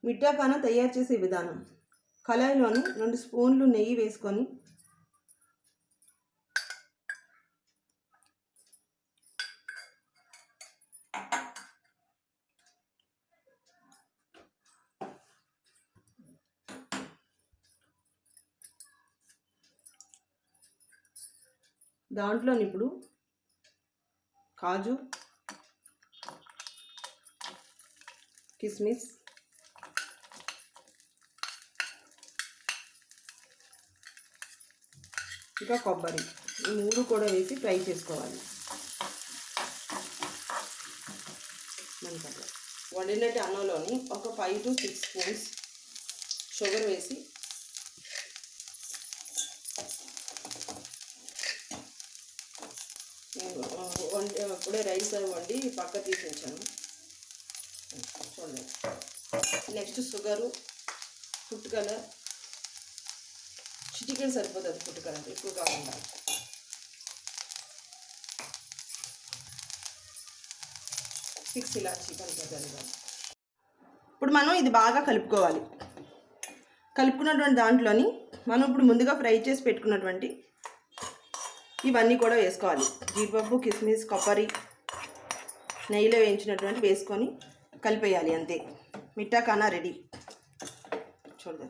మిఠా ఖానా తయారు చేసే విధానం. కళాయిలోని 2 స్పూన్లు నెయ్యి వేసుకొని దాంట్లో ఇప్పుడు కాజు, కిస్మిస్, ఇంకా కొబ్బరి, ఈ 3 కూడా వేసి ఫ్రై చేసుకోవాలి. వండినట్టు అన్నంలోని ఒక 5 to 6 స్పూన్స్ షుగర్ వేసి ఇప్పుడే రైస్ వండి పక్క తీసి ఉంచాను. చూడండి. నెక్స్ట్ షుగరు, ఫుడ్ కలర్, చిటికెడు సరిపోతుంది. ఫుడ్ కలర్ ఎక్కువ కాకుండా. సిక్స్ ఇలాచి కలుపుతుంది. ఇప్పుడు మనం ఇది బాగా కలుపుకోవాలి. కలుపుకున్నటువంటి దాంట్లోని మనం ఇప్పుడు ముందుగా ఫ్రై చేసి పెట్టుకున్నటువంటి ఇవన్నీ కూడా వేసుకోవాలి. జీడిపప్పు, కిస్మిస్, కొబ్బరి నెయ్యిలో వేయించినటువంటి వేసుకొని కలిపేయాలి. అంతే, మిఠా ఖానా రెడీ. చూడండి.